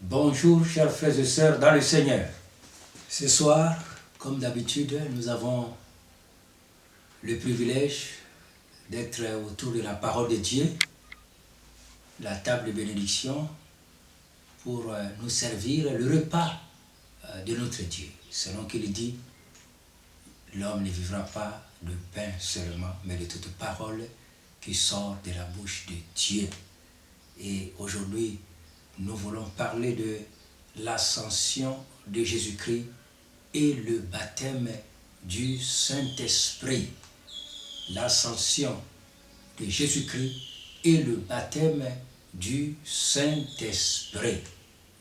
Bonjour chers frères et sœurs dans le Seigneur. Ce soir, comme d'habitude, nous avons le privilège d'être autour de la parole de Dieu, la table de bénédiction, pour nous servir le repas de notre Dieu. Selon qu'il dit, l'homme ne vivra pas de pain seulement, mais de toute parole qui sort de la bouche de Dieu. Et aujourd'hui, nous voulons parler de l'ascension de Jésus-Christ et le baptême du Saint-Esprit. L'ascension de Jésus-Christ et le baptême du Saint-Esprit.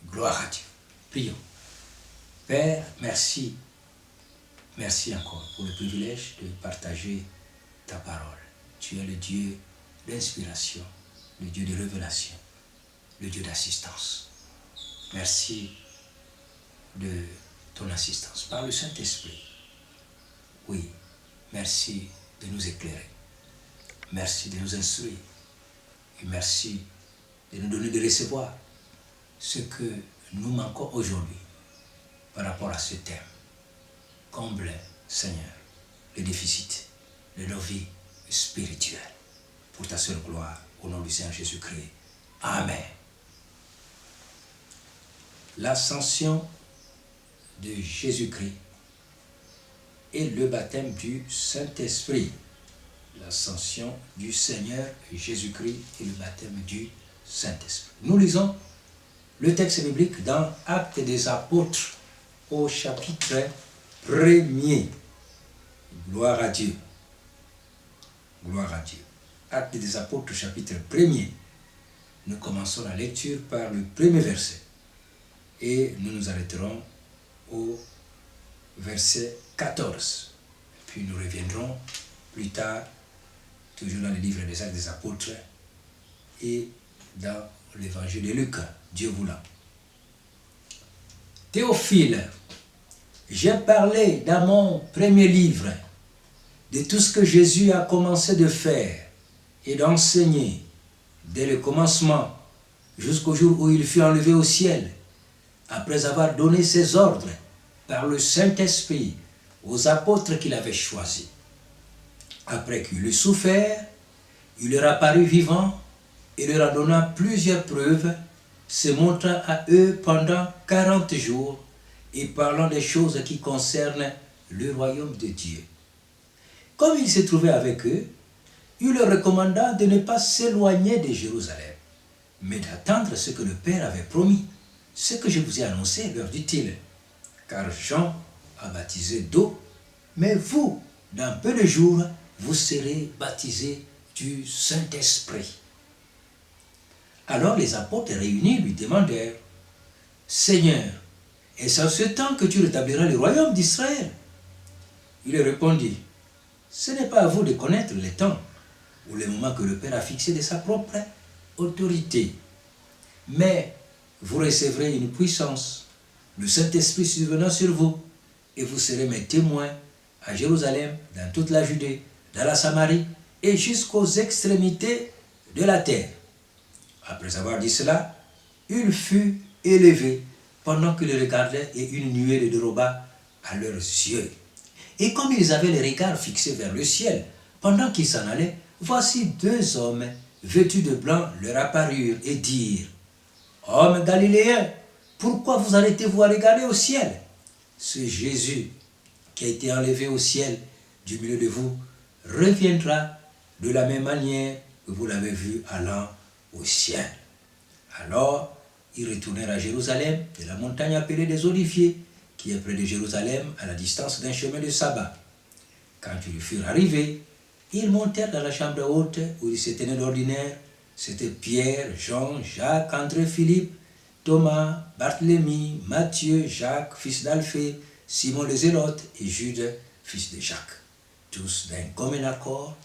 Gloire à Dieu. Prions. Père, merci. Merci encore pour le privilège de partager ta parole. Tu es le Dieu d'inspiration, le Dieu de révélation, le Dieu d'assistance. Merci de ton assistance par le Saint-Esprit. Oui, merci de nous éclairer. Merci de nous instruire. Et merci de nous donner de recevoir ce que nous manquons aujourd'hui par rapport à ce thème. Comble, Seigneur, les déficits de nos vies spirituelles. Pour ta seule gloire, au nom du Seigneur Jésus-Christ. Amen. L'ascension de Jésus-Christ et le baptême du Saint-Esprit. L'ascension du Seigneur Jésus-Christ et le baptême du Saint-Esprit. Nous lisons le texte biblique dans Actes des Apôtres au chapitre 1er. Gloire à Dieu. Gloire à Dieu. Actes des Apôtres, chapitre 1er. Nous commençons la lecture par le premier verset. Et nous nous arrêterons au verset 14. Puis nous reviendrons plus tard, toujours dans le livre des Actes des Apôtres et dans l'évangile de Luc, Dieu voulant. Théophile, j'ai parlé dans mon premier livre de tout ce que Jésus a commencé de faire et d'enseigner dès le commencement jusqu'au jour où il fut enlevé au ciel, après avoir donné ses ordres par le Saint-Esprit aux apôtres qu'il avait choisis. Après qu'il eut souffert, il leur apparut vivant et leur a donné plusieurs preuves, se montrant à eux pendant 40 jours et parlant des choses qui concernent le royaume de Dieu. Comme il se trouvait avec eux, il leur recommanda de ne pas s'éloigner de Jérusalem, mais d'attendre ce que le Père avait promis. Ce que je vous ai annoncé, leur dit-il, car Jean a baptisé d'eau, mais vous, dans peu de jours, vous serez baptisés du Saint-Esprit. Alors les apôtres réunis lui demandèrent, Seigneur, est-ce en ce temps que tu rétabliras le royaume d'Israël? Il leur répondit, ce n'est pas à vous de connaître les temps ou les moments que le Père a fixés de sa propre autorité, mais vous recevrez une puissance, le Saint-Esprit survenant sur vous, et vous serez mes témoins à Jérusalem, dans toute la Judée, dans la Samarie, et jusqu'aux extrémités de la terre. Après avoir dit cela, il fut élevé pendant qu'ils le regardaient, et une nuée le déroba à leurs yeux. Et comme ils avaient les regards fixés vers le ciel, pendant qu'ils s'en allaient, voici deux hommes vêtus de blanc leur apparurent et dirent, Hommes galiléens, pourquoi vous arrêtez-vous à regarder au ciel? Ce Jésus qui a été enlevé au ciel du milieu de vous reviendra de la même manière que vous l'avez vu allant au ciel. Alors, ils retournèrent à Jérusalem, de la montagne appelée des Oliviers, qui est près de Jérusalem, à la distance d'un chemin de sabbat. Quand ils furent arrivés, ils montèrent dans la chambre haute où ils se tenaient d'ordinaire. C'était Pierre, Jean, Jacques, André, Philippe, Thomas, Barthélemy, Matthieu, Jacques, fils d'Alphée, Simon le Zélote et Jude, fils de Jacques. Tous d'un commun accord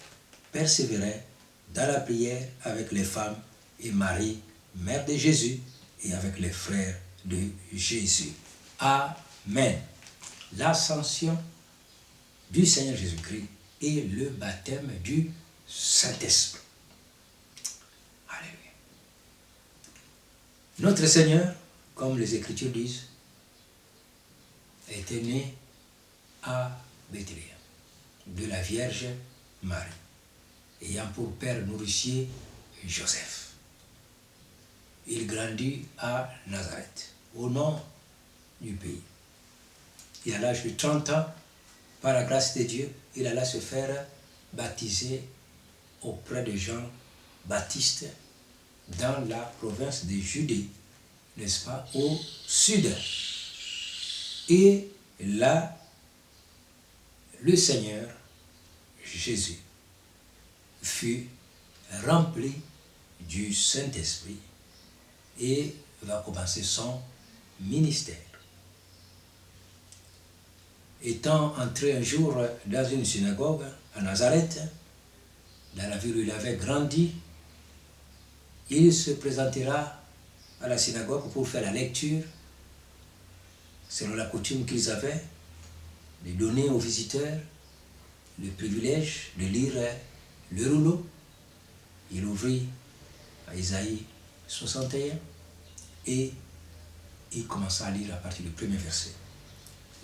persévéraient dans la prière avec les femmes et Marie, mère de Jésus, et avec les frères de Jésus. Amen. L'ascension du Seigneur Jésus-Christ et le baptême du Saint-Esprit. Alléluia. Notre Seigneur comme les Écritures disent, était né à Bethléem, de la Vierge Marie, ayant pour père nourricier Joseph. Il grandit à Nazareth, au nord du pays. Et à l'âge de 30 ans, par la grâce de Dieu, il alla se faire baptiser auprès de Jean-Baptiste dans la province de Judée, n'est-ce pas, au sud. Et là, le Seigneur Jésus fut rempli du Saint-Esprit et va commencer son ministère. Étant entré un jour dans une synagogue à Nazareth, dans la ville où il avait grandi, il se présentera à la synagogue pour faire la lecture, selon la coutume qu'ils avaient, de donner aux visiteurs le privilège de lire le rouleau. Il ouvrit à Isaïe 61 et il commença à lire à partir du premier verset.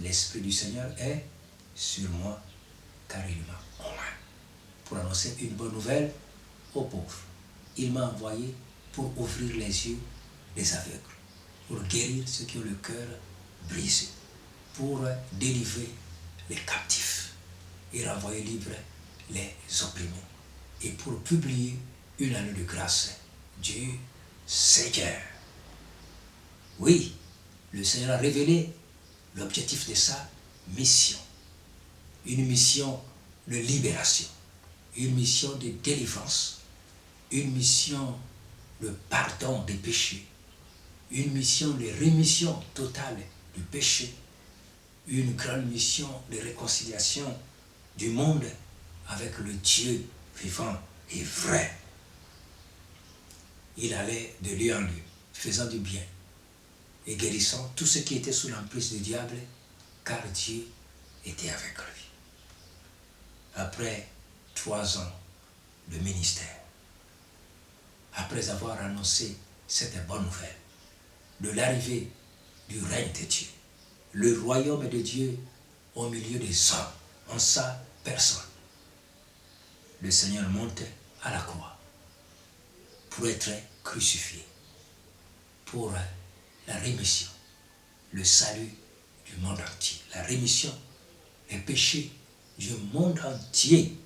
L'Esprit du Seigneur est sur moi, car il m'a oint pour annoncer une bonne nouvelle aux pauvres. Il m'a envoyé pour ouvrir les yeux des aveugles, pour guérir ceux qui ont le cœur brisé, pour délivrer les captifs et renvoyer libres les opprimés, et pour publier une année de grâce du Seigneur. Oui, le Seigneur a révélé l'objectif de sa mission. Une mission de libération, une mission de délivrance, une mission de pardon des péchés, une mission de rémission totale du péché, une grande mission de réconciliation du monde avec le Dieu vivant et vrai. Il allait de lieu en lieu, faisant du bien et guérissant tous ceux qui étaient sous l'emprise du diable, car Dieu était avec lui. Après 3 ans de ministère, après avoir annoncé cette bonne nouvelle de l'arrivée du règne de Dieu, le royaume de Dieu au milieu des hommes, en sa personne, le Seigneur monte à la croix pour être crucifié, pour la rémission, le salut du monde entier, la rémission des péchés du monde entier.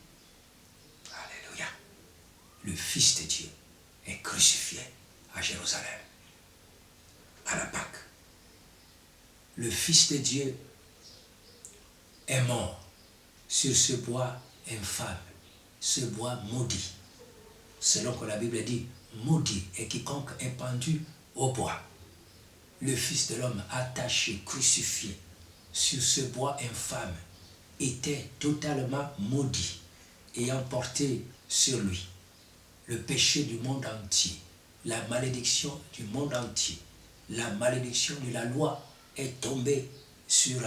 Alléluia. Le Fils de Dieu est crucifié à Jérusalem, à la Pâque. Le Fils de Dieu est mort sur ce bois infâme, ce bois maudit. Selon que la Bible dit, maudit est quiconque est pendu au bois. Le Fils de l'homme attaché, crucifié sur ce bois infâme, était totalement maudit, ayant porté sur lui le péché du monde entier, la malédiction du monde entier, la malédiction de la loi est tombée sur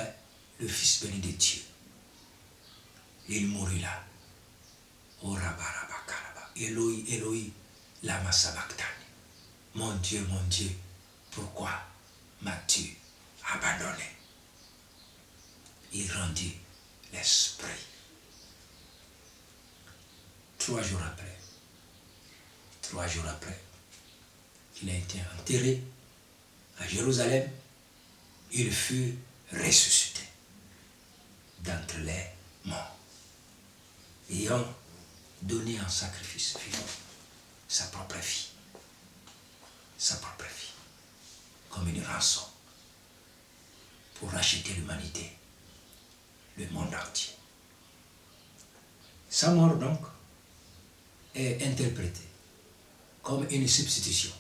le Fils béni de Dieu. Il mourut là. Eloi, Eloi, lama sabachthani. Mon Dieu, pourquoi m'as-tu abandonné? Il rendit l'esprit. 3 jours après qu'il a été enterré à Jérusalem, il fut ressuscité d'entre les morts, ayant donné en sacrifice vivant sa propre vie, comme une rançon pour racheter l'humanité, le monde entier. Sa mort donc est interprétée comme une substitution.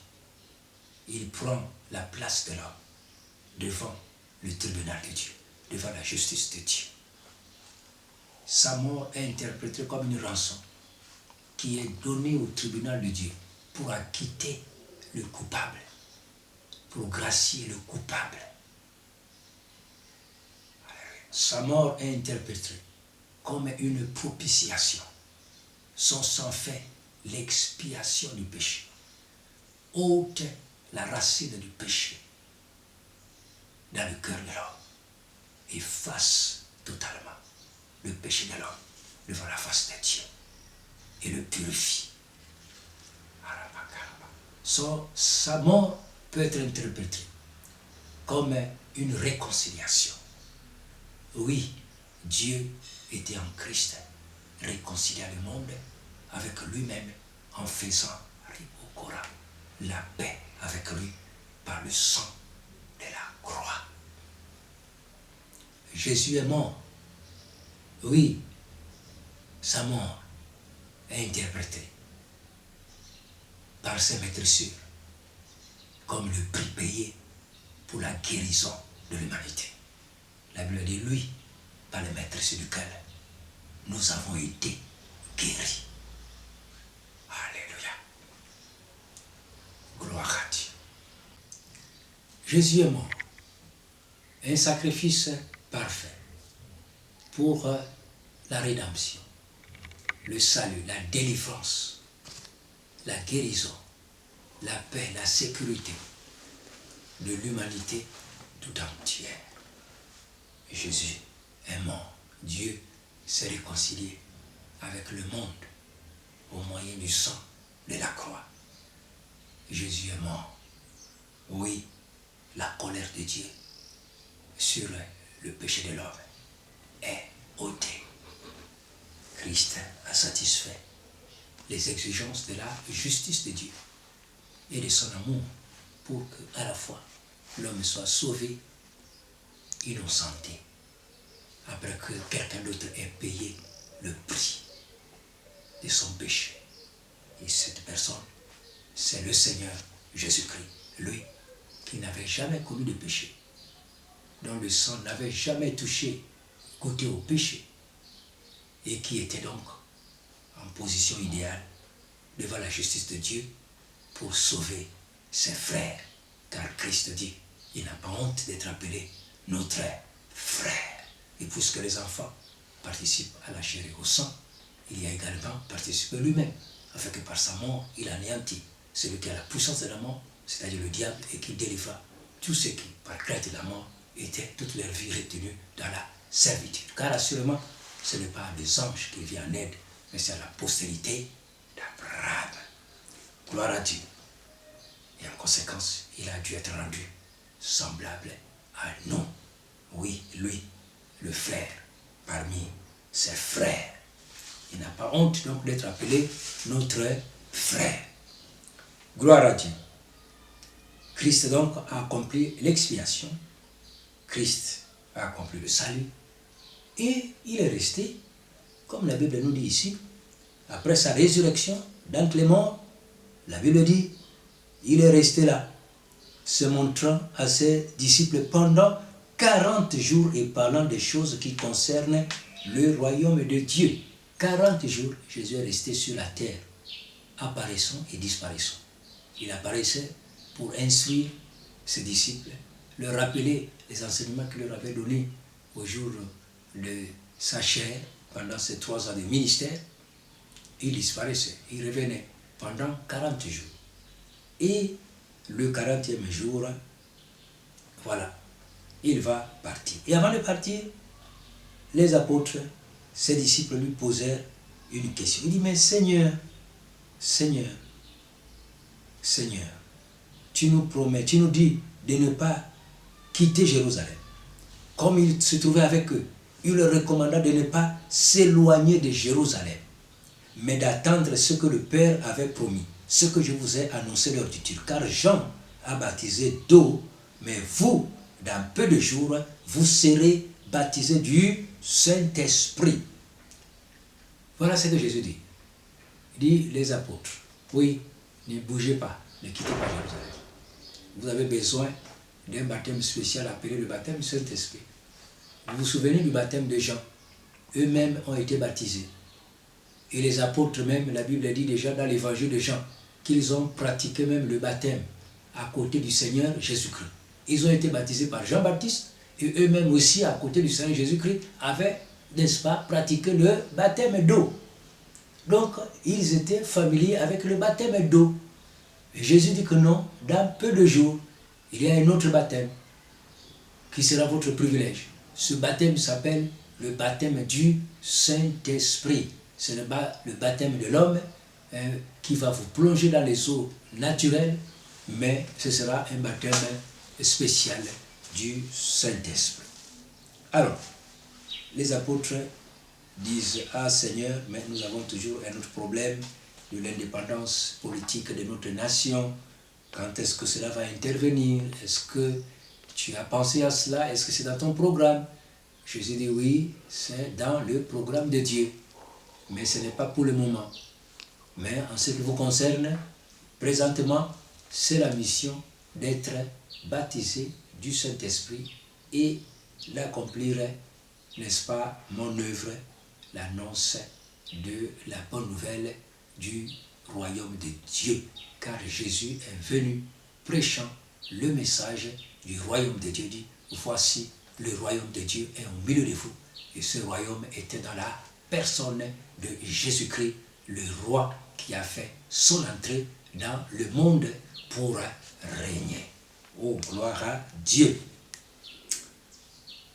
Il prend la place de l'homme devant le tribunal de Dieu, devant la justice de Dieu. Sa mort est interprétée comme une rançon qui est donnée au tribunal de Dieu pour acquitter le coupable, pour gracier le coupable. Sa mort est interprétée comme une propitiation. Son sang fait l'expiation du péché, ôte la racine du péché dans le cœur de l'homme, efface totalement le péché de l'homme devant la face de Dieu et le purifie. Sa mort peut être interprétée comme une réconciliation. Oui, Dieu était en Christ, réconciliant le monde avec lui-même en faisant la paix avec lui par le sang de la croix. Jésus est mort. Oui, sa mort est interprétée par ses maîtres sûrs comme le prix payé pour la guérison de l'humanité. La Bible dit, lui, par le maître sûr duquel nous avons été guéris. Alléluia. Gloire à Dieu. Jésus est mort. Un sacrifice parfait pour la rédemption, le salut, la délivrance, la guérison, la paix, la sécurité de l'humanité tout entière. Jésus est mort. Dieu s'est réconcilié avec le monde au moyen du sang de la croix. Jésus est mort. Oui, la colère de Dieu sur le péché de l'homme est ôtée. Christ a satisfait les exigences de la justice de Dieu et de son amour pour qu'à la fois l'homme soit sauvé, innocenté, après que quelqu'un d'autre ait payé le prix de son péché. Et cette personne, c'est le Seigneur Jésus-Christ, lui qui n'avait jamais commis de péché, dont le sang n'avait jamais touché, goûté au péché, et qui était donc en position idéale devant la justice de Dieu pour sauver ses frères. Car Christ dit, il n'a pas honte d'être appelé notre frère. Et puisque les enfants participent à la chair et au sang, il y a également participé lui-même, afin que par sa mort, il anéantit celui qui a la puissance de la mort, c'est-à-dire le diable, et qui délivra tous ceux qui, par crainte de la mort, étaient toute leur vie retenus dans la servitude. Car assurément, ce n'est pas des anges qui viennent en aide, mais c'est à la postérité d'Abraham. Gloire à Dieu. Et en conséquence, il a dû être rendu semblable à nous. Oui, lui, le frère, parmi ses frères. Il n'a pas honte donc d'être appelé notre frère. Gloire à Dieu. Christ donc a accompli l'expiation. Christ a accompli le salut. Et il est resté, comme la Bible nous dit ici, après sa résurrection d'entre les morts, la Bible dit, il est resté là, se montrant à ses disciples pendant 40 jours et parlant des choses qui concernent le royaume de Dieu. 40 jours, Jésus est resté sur la terre, apparaissant et disparaissant. Il apparaissait pour instruire ses disciples, leur rappeler les enseignements qu'il leur avait donnés au jour de sa chair, pendant ces 3 ans de ministère. Il disparaissait, il revenait pendant 40 jours. Et le 40e jour, voilà, il va partir. Et avant de partir, les apôtres, ses disciples lui posèrent une question. Il dit, mais Seigneur, Seigneur, Seigneur, tu nous promets, tu nous dis de ne pas quitter Jérusalem. Comme il se trouvait avec eux, il leur recommanda de ne pas s'éloigner de Jérusalem, mais d'attendre ce que le Père avait promis, ce que je vous ai annoncé leur titre. Car Jean a baptisé d'eau, mais vous, dans peu de jours, vous serez baptisés du Saint-Esprit. Voilà ce que Jésus dit. Il dit, les apôtres, oui, ne bougez pas, ne quittez pas Jérusalem. Vous avez besoin d'un baptême spécial appelé le baptême du Saint-Esprit. Vous vous souvenez du baptême de Jean? Eux-mêmes ont été baptisés. Et les apôtres même, la Bible dit déjà dans l'évangile de Jean, qu'ils ont pratiqué même le baptême à côté du Seigneur Jésus-Christ. Ils ont été baptisés par Jean-Baptiste et eux-mêmes aussi à côté du Seigneur Jésus-Christ avaient, n'est-ce pas, pratiqué le baptême d'eau. Donc, ils étaient familiers avec le baptême d'eau. Et Jésus dit que non, dans peu de jours, il y a un autre baptême qui sera votre privilège. Ce baptême s'appelle le baptême du Saint-Esprit. Ce n'est pas le baptême de l'homme qui va vous plonger dans les eaux naturelles, mais ce sera un baptême spécial du Saint-Esprit. Alors, les apôtres disent « Ah Seigneur, mais nous avons toujours un autre problème de l'indépendance politique de notre nation. Quand est-ce que cela va intervenir? Est-ce que tu as pensé à cela? Est-ce que c'est dans ton programme ?» Jésus dit « Oui, c'est dans le programme de Dieu, mais ce n'est pas pour le moment. Mais en ce qui vous concerne, présentement, c'est la mission d'être baptisé du Saint-Esprit et l'accomplir, n'est-ce pas, mon œuvre, l'annonce de la bonne nouvelle du royaume de Dieu. Car Jésus est venu prêchant le message du royaume de Dieu. Dit, voici le royaume de Dieu est au milieu de vous. Et ce royaume était dans la personne de Jésus-Christ, le roi qui a fait son entrée dans le monde pour régner. Oh, gloire à Dieu.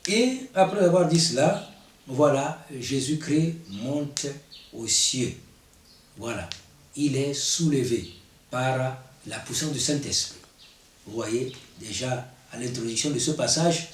Et après avoir dit cela, voilà, Jésus-Christ monte aux cieux. Voilà, il est soulevé par la puissance du Saint-Esprit. Vous voyez, déjà à l'introduction de ce passage,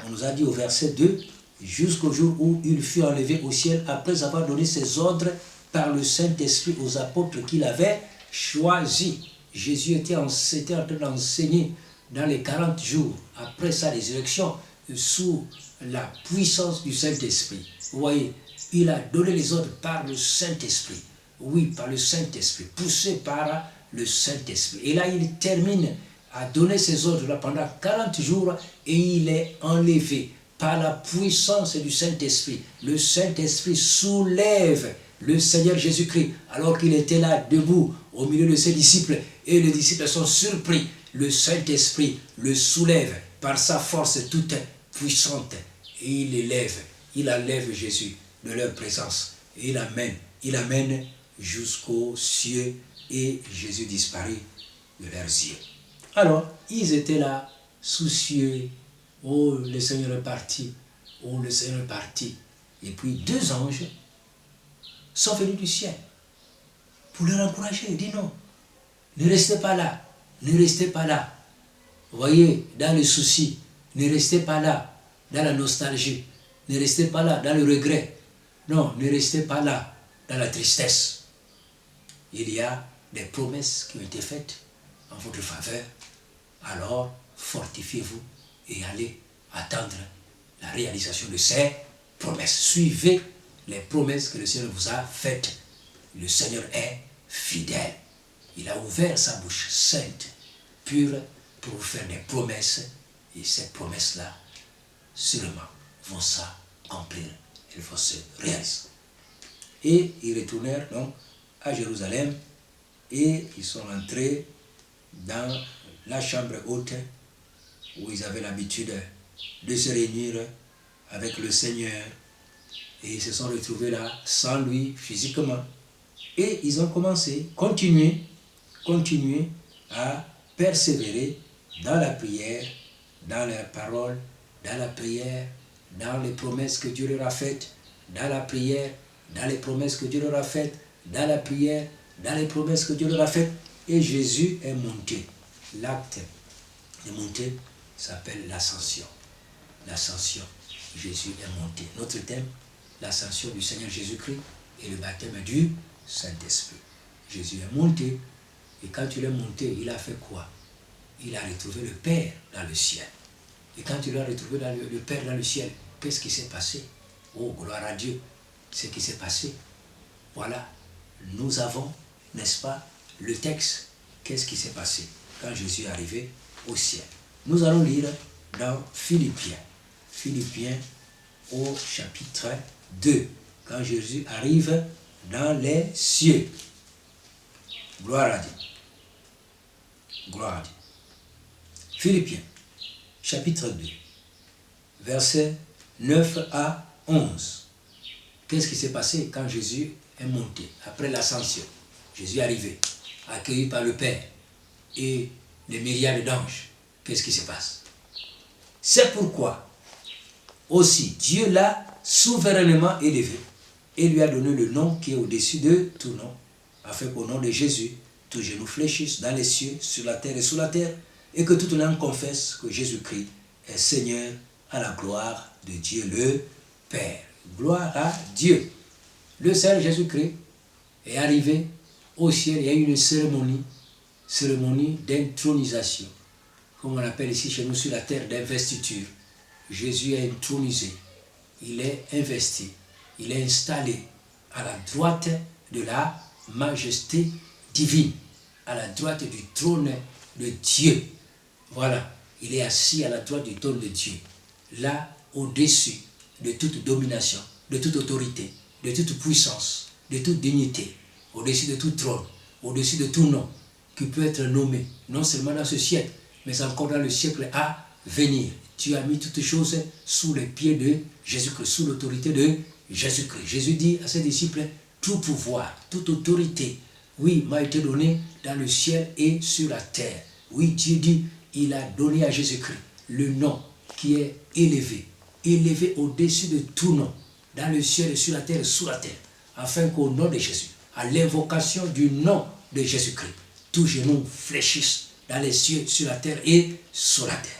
on nous a dit au verset 2, jusqu'au jour où il fut enlevé au ciel après avoir donné ses ordres par le Saint-Esprit aux apôtres qu'il avait choisis. Jésus était en train d'enseigner dans les 40 jours après sa résurrection sous la puissance du Saint-Esprit. Vous voyez, il a donné les ordres par le Saint-Esprit. Oui, par le Saint-Esprit, poussé par le Saint-Esprit. Et là, il termine à donner ses ordres là pendant 40 jours et il est enlevé par la puissance du Saint-Esprit. Le Saint-Esprit soulève le Seigneur Jésus-Christ alors qu'il était là debout au milieu de ses disciples et les disciples sont surpris. Le Saint-Esprit le soulève par sa force toute puissante et il enlève Jésus de leur présence et il amène jusqu'aux cieux et Jésus disparaît de leurs yeux. Alors, ils étaient là, soucieux. Oh, le Seigneur est parti. Oh, le Seigneur est parti. Et puis, 2 anges sont venus du ciel pour leur encourager. Ils disent non, ne restez pas là. Ne restez pas là. Vous voyez, dans le souci, ne restez pas là, dans la nostalgie. Ne restez pas là, dans le regret. Non, ne restez pas là, dans la tristesse. Il y a des promesses qui ont été faites en votre faveur. Alors, fortifiez-vous et allez attendre la réalisation de ces promesses. Suivez les promesses que le Seigneur vous a faites. Le Seigneur est fidèle. Il a ouvert sa bouche sainte, pure, pour vous faire des promesses. Et ces promesses-là, sûrement, vont s'accomplir. Elles vont se réaliser. Et ils retournèrent donc à Jérusalem et ils sont entrés dans la chambre haute où ils avaient l'habitude de se réunir avec le Seigneur et ils se sont retrouvés là sans lui physiquement et ils ont continué à persévérer dans la prière, dans leurs paroles, dans la prière, dans les promesses que Dieu leur a faites, dans la prière, dans les promesses que Dieu leur a faites, dans la prière, dans les promesses que Dieu leur a faites. Et Jésus est monté. L'acte de montée s'appelle l'ascension. L'ascension. Jésus est monté. Notre thème, l'ascension du Seigneur Jésus-Christ et le baptême du Saint-Esprit. Jésus est monté. Et quand il est monté, il a fait quoi? Il a retrouvé le Père dans le ciel. Et quand il a retrouvé le Père dans le ciel, qu'est-ce qui s'est passé? Oh, gloire à Dieu. Ce qui s'est passé. Voilà. Nous avons, n'est-ce pas, le texte. Qu'est-ce qui s'est passé quand Jésus est arrivé au ciel? Nous allons lire dans Philippiens. Philippiens au chapitre 2. Quand Jésus arrive dans les cieux. Gloire à Dieu. Gloire à Dieu. Philippiens, chapitre 2, versets 9 à 11. Qu'est-ce qui s'est passé quand Jésus est monté, après l'ascension? Jésus est arrivé, accueilli par le Père et les myriades d'anges. Qu'est-ce qui se passe? C'est pourquoi aussi Dieu l'a souverainement élevé et lui a donné le nom qui est au-dessus de tout nom, afin qu'au nom de Jésus, tout genou fléchisse dans les cieux, sur la terre et sous la terre, et que toute langue confesse que Jésus-Christ est Seigneur, à la gloire de Dieu le Père. Gloire à Dieu. Le Seigneur Jésus-Christ est arrivé au ciel. Il y a eu une cérémonie d'intronisation, comme on appelle ici chez nous sur la terre, d'investiture. Jésus est intronisé, il est investi, il est installé à la droite de la majesté divine, à la droite du trône de Dieu. Voilà, il est assis à la droite du trône de Dieu, là au-dessus de toute domination, de toute autorité, de toute puissance, de toute dignité, au-dessus de tout trône, au-dessus de tout nom qui peut être nommé, non seulement dans ce siècle, mais encore dans le siècle à venir. Tu as mis toutes choses sous les pieds de Jésus-Christ, sous l'autorité de Jésus-Christ. Jésus dit à ses disciples, tout pouvoir, toute autorité, oui, m'a été donné dans le ciel et sur la terre. Oui, Dieu dit, il a donné à Jésus-Christ le nom qui est élevé, élevé au-dessus de tout nom, dans le ciel et sur la terre et sous la terre, afin qu'au nom de Jésus, à l'invocation du nom de Jésus-Christ, tout genou fléchisse dans les cieux, sur la terre et sous la terre.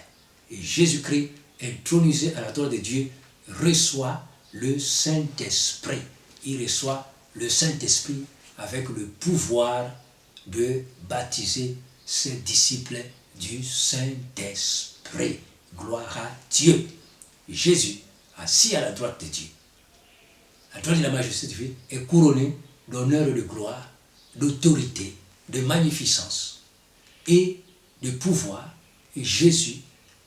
Et Jésus-Christ, intronisé à la droite de Dieu, reçoit le Saint-Esprit. Il reçoit le Saint-Esprit avec le pouvoir de baptiser ses disciples du Saint-Esprit. Gloire à Dieu. Jésus, assis à la droite de Dieu, à la droite de la majesté divine, est couronné d'honneur et de gloire, d'autorité, de magnificence et de pouvoir. Et Jésus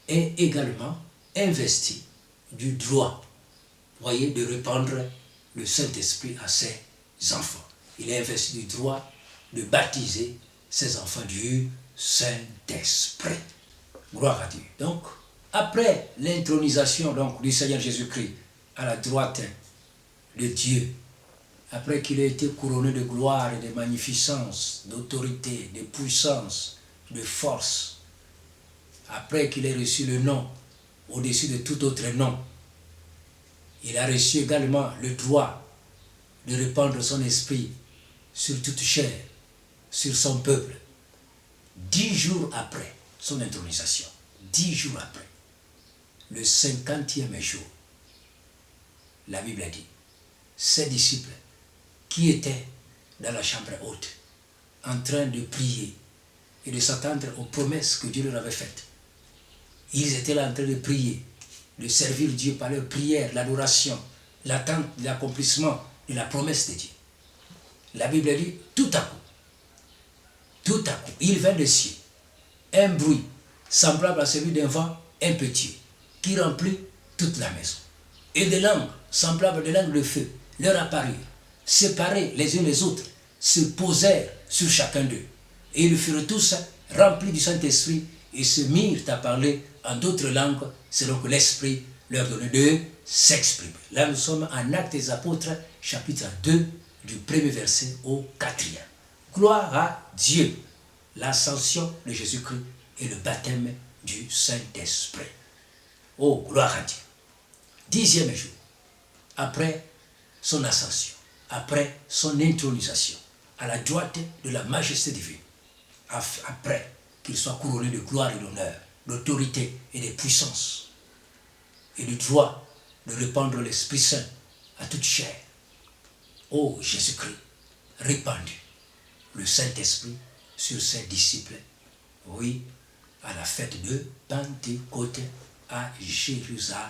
est également investi du droit, voyez, de répandre le Saint-Esprit à ses enfants. Il est investi du droit de baptiser ses enfants du Saint-Esprit. Gloire à Dieu. Donc, après l'intronisation du Seigneur Jésus-Christ à la droite de Dieu, après qu'il ait été couronné de gloire et de magnificence, d'autorité, de puissance, de force, après qu'il ait reçu le nom au-dessus de tout autre nom, il a reçu également le droit de répandre son esprit sur toute chair, sur son peuple. 10 jours après son intronisation, 10 jours après, le 50e jour, la Bible a dit, ses disciples qui étaient dans la chambre haute, en train de prier et de s'attendre aux promesses que Dieu leur avait faites. Ils étaient là en train de prier, de servir Dieu par leur prière, l'adoration, l'attente de l'accomplissement de la promesse de Dieu. La Bible dit, tout à coup, il vint des cieux un bruit semblable à celui d'un vent impétueux qui remplit toute la maison. Et des langues semblables à des langues de feu leur apparurent, séparés les uns les autres, se posèrent sur chacun d'eux. Et ils furent tous remplis du Saint-Esprit et se mirent à parler en d'autres langues selon que l'Esprit leur donnait de s'exprimer. Là, nous sommes en Actes des Apôtres, chapitre 2, du 1er verset au 4e. Gloire à Dieu, l'ascension de Jésus-Christ et le baptême du Saint-Esprit. Oh, gloire à Dieu. 10e jour, après son ascension, après son intronisation, à la droite de la majesté divine, après qu'il soit couronné de gloire et d'honneur, d'autorité et de puissance, et du droit de répandre l'Esprit Saint à toute chair. Oh Jésus-Christ, répandu le Saint-Esprit sur ses disciples, oui, à la fête de Pentecôte à Jérusalem.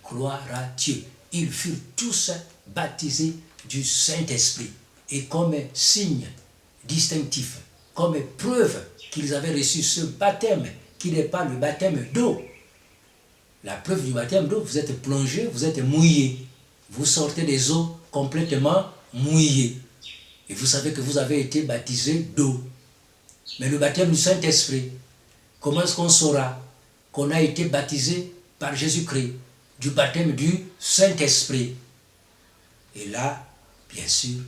Gloire à Dieu. Ils furent tous baptisés du Saint-Esprit. Et comme signe distinctif, comme preuve qu'ils avaient reçu ce baptême, qui n'est pas le baptême d'eau. La preuve du baptême d'eau, vous êtes plongé, vous êtes mouillé. Vous sortez des eaux complètement mouillées. Et vous savez que vous avez été baptisé d'eau. Mais le baptême du Saint-Esprit, comment est-ce qu'on saura qu'on a été baptisé par Jésus-Christ, du baptême du Saint-Esprit? Et là, bien sûr,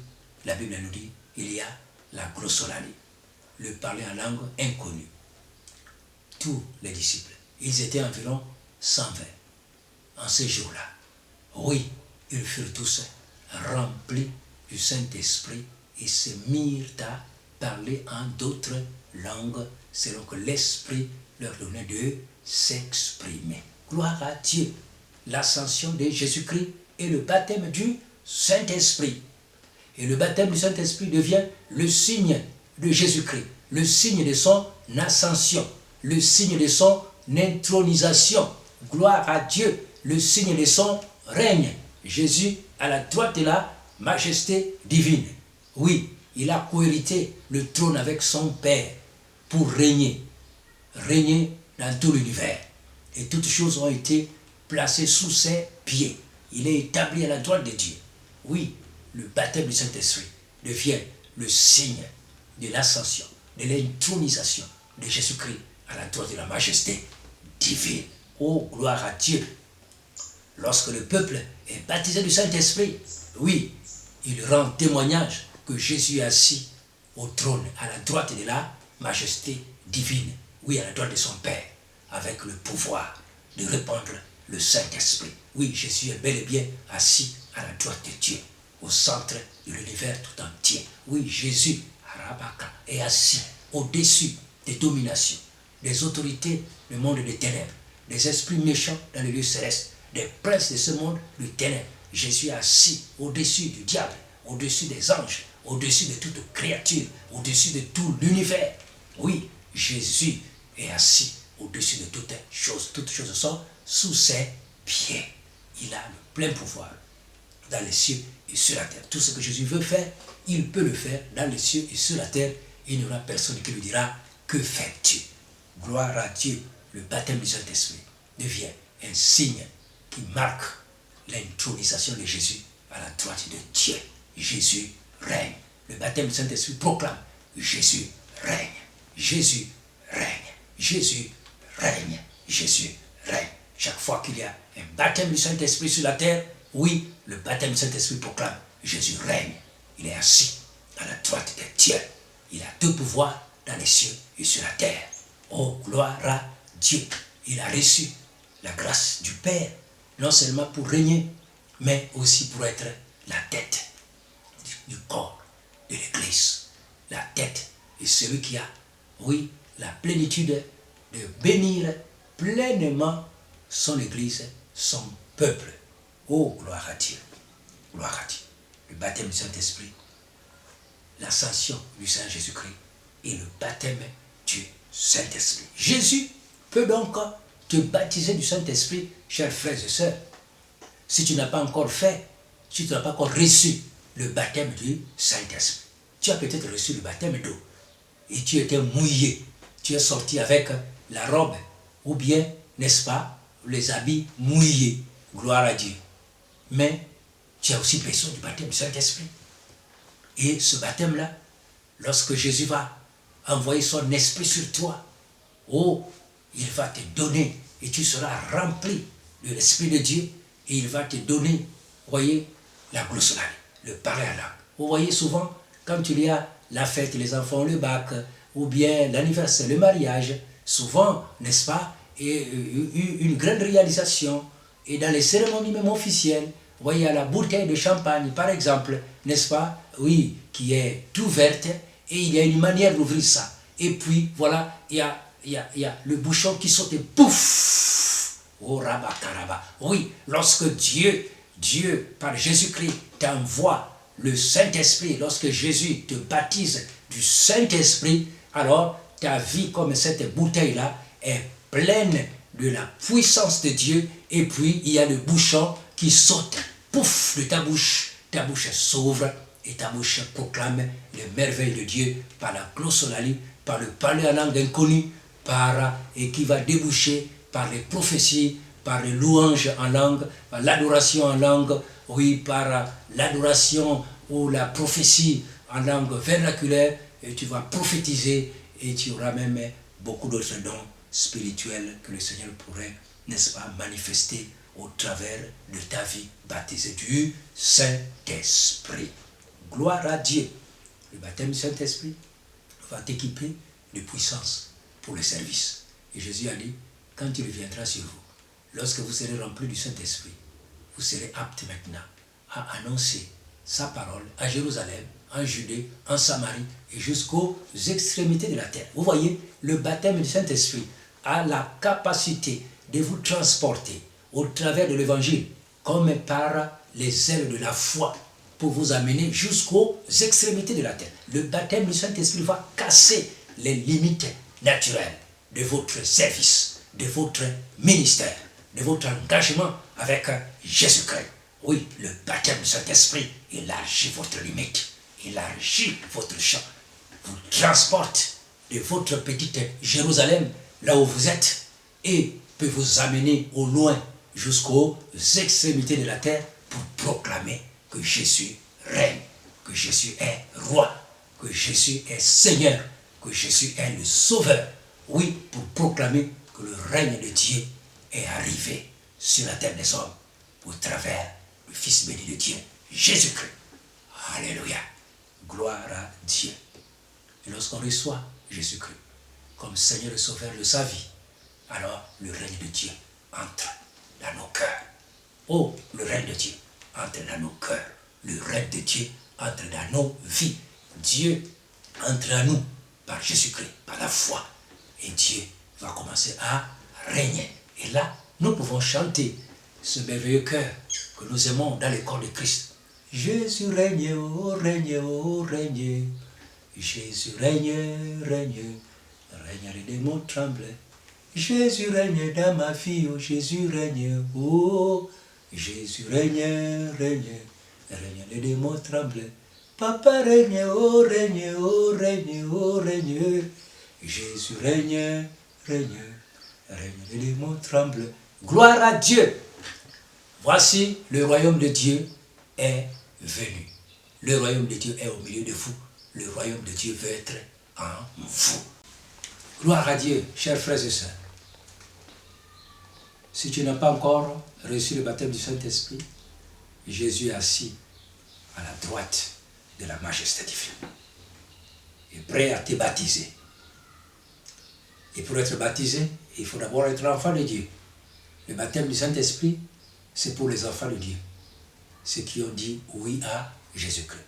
la Bible nous dit, il y a la glossolalie, le parler en langue inconnue. Tous les disciples Ils étaient environ 120 en ces jours-là. Oui, ils furent tous remplis du Saint-Esprit et se mirent à parler en d'autres langues selon que l'Esprit leur donnait de s'exprimer. Gloire à Dieu. L'ascension de Jésus-Christ et le baptême du Saint-Esprit. Et le baptême du Saint-Esprit devient le signe de Jésus-Christ, le signe de son ascension, le signe de son intronisation. Gloire à Dieu, le signe de son règne. Jésus à la droite de la majesté divine. Oui, il a cohérité le trône avec son Père pour régner dans tout l'univers. Et toutes choses ont été placées sous ses pieds. Il est établi à la droite de Dieu. Oui, le baptême du Saint-Esprit devient le signe de l'ascension, de l'intronisation de Jésus-Christ à la droite de la majesté divine. Oh, gloire à Dieu! Lorsque le peuple est baptisé du Saint-Esprit, oui, il rend témoignage que Jésus est assis au trône à la droite de la majesté divine, oui, à la droite de son Père, avec le pouvoir de répandre le Saint-Esprit. Oui, Jésus est bel et bien assis à la droite de Dieu, au centre de l'univers tout entier. Oui, Jésus, Arabaka, est assis au-dessus des dominations, des autorités du monde des ténèbres, des esprits méchants dans les lieux célestes, des princes de ce monde de ténèbres. Jésus est assis au-dessus du diable, au-dessus des anges, au-dessus de toute créature, au-dessus de tout l'univers. Oui, Jésus est assis au-dessus de toutes choses. Toutes choses sont sous ses pieds. Il a le plein pouvoir dans les cieux et sur la terre. Tout ce que Jésus veut faire, il peut le faire dans les cieux et sur la terre. Il n'y aura personne qui lui dira, que fais-tu? Gloire à Dieu. Le baptême du Saint-Esprit devient un signe qui marque l'intronisation de Jésus à la droite de Dieu. Jésus règne. Le baptême du Saint-Esprit proclame, Jésus règne. Jésus règne. Jésus règne. Jésus règne. Chaque fois qu'il y a un baptême du Saint-Esprit sur la terre, oui, le baptême du Saint-Esprit proclame, Jésus règne. Il est assis à la droite de Dieu. Il a tout pouvoir dans les cieux et sur la terre. Oh, gloire à Dieu. Il a reçu la grâce du Père, non seulement pour régner, mais aussi pour être la tête du corps de l'Église. La tête est celui qui a, oui, la plénitude de bénir pleinement son Église, son peuple. Oh, gloire à Dieu. Gloire à Dieu. Le baptême du Saint-Esprit, l'ascension du Saint Jésus-Christ et le baptême du Saint-Esprit. Jésus peut donc te baptiser du Saint-Esprit, chers frères et sœurs. Si tu n'as pas encore fait, si tu n'as pas encore reçu le baptême du Saint-Esprit, tu as peut-être reçu le baptême d'eau et tu étais mouillé. Tu es sorti avec la robe ou bien, n'est-ce pas, les habits mouillés. Gloire à Dieu. Mais tu as aussi besoin du baptême du Saint-Esprit. Et ce baptême-là, lorsque Jésus va envoyer son esprit sur toi, oh, il va te donner et tu seras rempli de l'Esprit de Dieu et il va te donner, voyez, la glossolie, le parler à langue. Vous voyez souvent, quand il y a la fête, les enfants, le bac, ou bien l'anniversaire, le mariage, souvent, n'est-ce pas, et une grande réalisation, et dans les cérémonies même officielles, vous voyez, à la bouteille de champagne, par exemple, n'est-ce pas, oui, qui est ouverte, et il y a une manière d'ouvrir ça. Et puis, voilà, il y a le bouchon qui saute et pouf! Oh, rabakaraba. Oui, lorsque Dieu, par Jésus-Christ, t'envoie le Saint-Esprit, lorsque Jésus te baptise du Saint-Esprit, alors ta vie, comme cette bouteille-là, est pleine de la puissance de Dieu, et puis il y a le bouchon qui saute, pouf, de ta bouche s'ouvre, et ta bouche proclame les merveilles de Dieu par la glossolalie, par le parler en langue inconnue, et qui va déboucher par les prophéties, par les louanges en langue, par l'adoration en langue, oui, par l'adoration ou la prophétie en langue vernaculaire, et tu vas prophétiser, et tu auras même beaucoup d'autres dons spirituels que le Seigneur pourrait, n'est-ce pas, manifester au travers de ta vie baptisée du Saint-Esprit. Gloire à Dieu. Le baptême du Saint-Esprit va t'équiper de puissance pour le service. Et Jésus a dit quand il viendra sur vous, lorsque vous serez remplis du Saint-Esprit, vous serez aptes maintenant à annoncer sa parole à Jérusalem, en Judée, en Samarie et jusqu'aux extrémités de la terre. Vous voyez, le baptême du Saint-Esprit a la capacité de vous transporter au travers de l'évangile comme par les ailes de la foi pour vous amener jusqu'aux extrémités de la terre. Le baptême du Saint-Esprit va casser les limites naturelles de votre service, de votre ministère, de votre engagement avec Jésus-Christ. Oui, le baptême du Saint-Esprit élargit votre limite, élargit votre champ, vous transporte de votre petite Jérusalem, là où vous êtes, et peut vous amener au loin jusqu'aux extrémités de la terre pour proclamer que Jésus règne, que Jésus est roi, que Jésus est Seigneur, que Jésus est le Sauveur. Oui, pour proclamer que le règne de Dieu est arrivé sur la terre des hommes au travers du Fils béni de Dieu, Jésus-Christ. Alléluia. Gloire à Dieu. Et lorsqu'on reçoit Jésus-Christ comme Seigneur et Sauveur de sa vie, alors le règne de Dieu entre dans nos cœurs. Oh, le règne de Dieu entre dans nos cœurs. Le règne de Dieu entre dans nos vies. Dieu entre à nous par Jésus-Christ, par la foi. Et Dieu va commencer à régner. Et là, nous pouvons chanter ce merveilleux cœur que nous aimons dans le corps de Christ. Jésus règne, oh règne, oh règne. Jésus règne, règne. Règne, les démons tremblent. Jésus règne dans ma vie, oh Jésus règne, oh Jésus règne, règne. Règne, les démons tremblent. Papa règne, oh règne, oh règne, oh règne. Jésus règne, règne. Règne, les démons tremblent. Gloire à Dieu. Voici, le royaume de Dieu est venu. Le royaume de Dieu est au milieu de vous. Le royaume de Dieu veut être en vous. Gloire à Dieu, chers frères et sœurs. Si tu n'as pas encore reçu le baptême du Saint-Esprit, Jésus est assis à la droite de la majesté divine. Il est prêt à te baptiser. Et pour être baptisé, il faut d'abord être enfant de Dieu. Le baptême du Saint-Esprit, c'est pour les enfants de Dieu. Ceux qui ont dit oui à Jésus-Christ.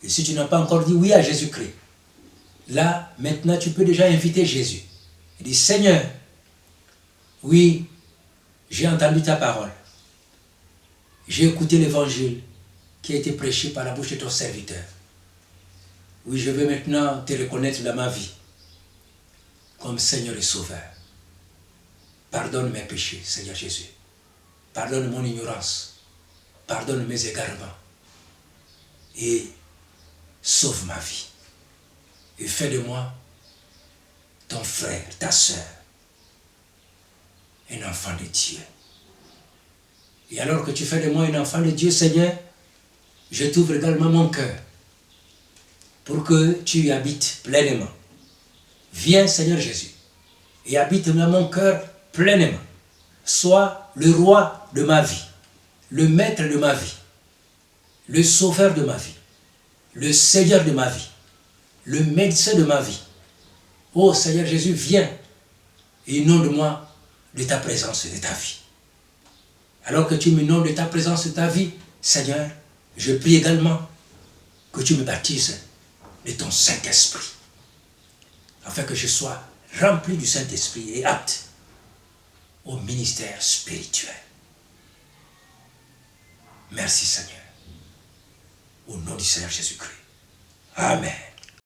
Et si tu n'as pas encore dit oui à Jésus-Christ, là, maintenant, tu peux déjà inviter Jésus. Il dit, Seigneur, oui, j'ai entendu ta parole. J'ai écouté l'évangile qui a été prêché par la bouche de ton serviteur. Oui, je veux maintenant te reconnaître dans ma vie comme Seigneur et Sauveur. Pardonne mes péchés, Seigneur Jésus. Pardonne mon ignorance. Pardonne mes égarements. Et sauve ma vie. Et fais de moi ton frère, ta sœur, un enfant de Dieu. Et alors que tu fais de moi un enfant de Dieu, Seigneur, je t'ouvre également mon cœur pour que tu y habites pleinement. Viens, Seigneur Jésus, et habite dans mon cœur pleinement. Sois le roi de ma vie, le maître de ma vie, le sauveur de ma vie, le Seigneur de ma vie, le médecin de ma vie. Oh Seigneur Jésus, viens et inonde-moi de ta présence et de ta vie. Alors que tu m'inondes de ta présence et de ta vie, Seigneur, je prie également que tu me baptises de ton Saint-Esprit, afin que je sois rempli du Saint-Esprit et apte au ministère spirituel. Merci Seigneur. Au nom du Seigneur Jésus-Christ. Amen.